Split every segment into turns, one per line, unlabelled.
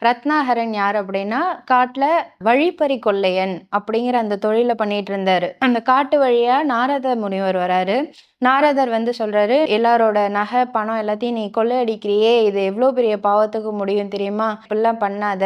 ரத்னாகரன் யார் அப்படின்னா, காட்டுல வழிப்பறி கொள்ளையன் அப்படிங்கிற அந்த தொழில பண்ணிட்டு இருந்தாரு. அந்த காட்டு வழியா நாரத முனிவர் வராரு. நாரதர் வந்து சொல்றாரு, "எல்லாரோட நகை, பணம் எல்லாத்தையும் நீ கொள்ளையடிக்கிறியே! இது எவ்ளோ பெரிய பாவத்துக்கு முடியும் தெரியுமா? இப்படிலாம் பண்ணாத.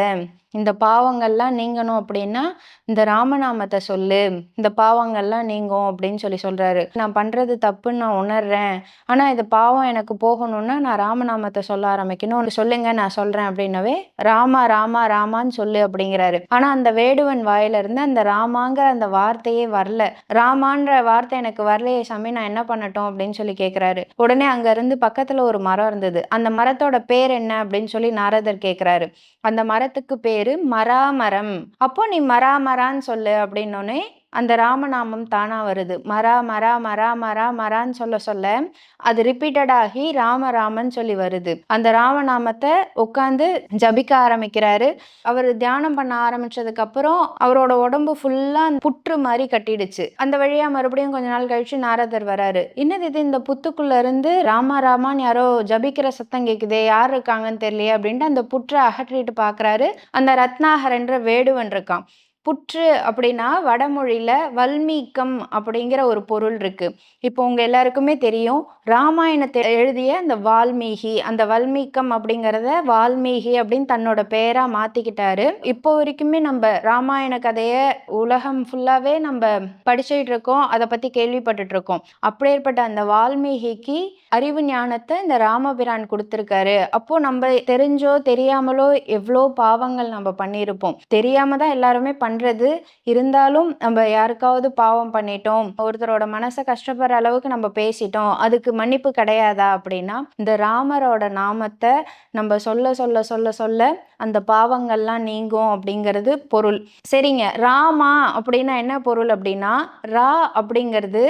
இந்த பாவங்கள்லாம் நீங்கணும் அப்படின்னா, இந்த ராமநாமத்த சொல்லு. இந்த பாவங்கள்லாம் நீங்கும்" அப்படின்னு சொல்றாரு. "நான் பண்றது தப்புன்னு நான் உணர்றேன். ஆனா இது பாவம் எனக்கு போகணும்னா, நான் ராமநாமத்த சொல்ல ஆரம்பிக்கணும். சொல்லுங்க நான் சொல்றேன்" அப்படின்னவே, "ராமா, ராமா, ராமான்னு சொல்லு" அப்படிங்கிறாரு. ஆனா அந்த வேடுவன் வாயில இருந்து அந்த ராமாங்கிற அந்த வார்த்தையே வரல. ராமான்ற வார்த்தை எனக்கு வரலையே சாமி, நான் என்ன பண்ணட்டும் அப்படின்னு கேக்குறாரு. உடனே அங்க இருந்து பக்கத்துல ஒரு மரம் இருந்தது. அந்த மரத்தோட பேர் என்ன அப்படின்னு நாரதர் கேக்குறாரு. அந்த மரத்துக்கு பேரு மராமரம். அப்போ நீ மராமரான்னு சொல்லு அப்படின்னோனே அந்த ராமநாமம் தானா வருது. மரா மரா மரா மரா மரான்னு சொல்ல அது ரிப்பீட்டட் ஆகி ராம ராமன்னு சொல்லி வருது. அந்த ராமநாமத்தை உட்கார்ந்து ஜபிக்க ஆரம்பிக்கிறாரு. அவரு தியானம் பண்ண ஆரம்பிச்சதுக்கு அப்புறம் அவரோட உடம்பு ஃபுல்லா புற்று மாதிரி கட்டிடுச்சு. அந்த வழியா மறுபடியும் கொஞ்ச நாள் கழிச்சு நாரதர் வராரு. என்னது இது, இந்த புத்துக்குள்ள இருந்து ராமா ராமான்னு யாரோ ஜபிக்கிற சத்தம் கேக்குதே, யார் இருக்காங்கன்னு தெரியலையே அப்படின்ட்டு அந்த புற்றை அகற்றிட்டு பாக்குறாரு. அந்த ரத்னாகரன்ற வேடுவன் இருக்கான். புற்று அப்படின்னா வடமொழியில வல்மீகம் அப்படிங்கிற ஒரு பொருள் இருக்கு. இப்போ உங்க எல்லாருக்குமே தெரியும், ராமாயணத்தை எழுதிய அந்த வால்மீகி, அந்த வல்மீகம் அப்படிங்கிறத வால்மீகி அப்படின்னு தன்னோட பெயரா மாத்திக்கிட்டாரு. இப்போ வரைக்குமே நம்ம ராமாயண கதைய உலகம் ஃபுல்லாவே நம்ம படிச்சுட்டு இருக்கோம், அதை பத்தி கேள்விப்பட்டுட்டு இருக்கோம். அப்படியேற்பட்ட அந்த வால்மீகிக்கு அறிவு ஞானத்தை இந்த ராமபிரான் கொடுத்திருக்காரு. அப்போ நம்ம தெரிஞ்சோ தெரியாமலோ எவ்வளோ பாவங்கள் நம்ம பண்ணியிருப்போம். தெரியாம தான் எல்லாருமே பண்றது. இருந்தாலும் நம்ம யாருக்காவது பாவம் பண்ணிட்டோம், ஒருத்தரோட மனசை கஷ்டப்படுற அளவுக்கு நம்ம பேசிட்டோம், அதுக்கு மன்னிப்பு கிடையாதா அப்படின்னா, இந்த ராமரோட நாமத்தை நம்ம சொல்ல சொல்ல சொல்ல சொல்ல அந்த பாவங்கள்லாம் நீங்கும் அப்படிங்கிறது பொருள். சரிங்க, ராமா அப்படின்னா என்ன பொருள் அப்படின்னா, ரா அப்படிங்கிறது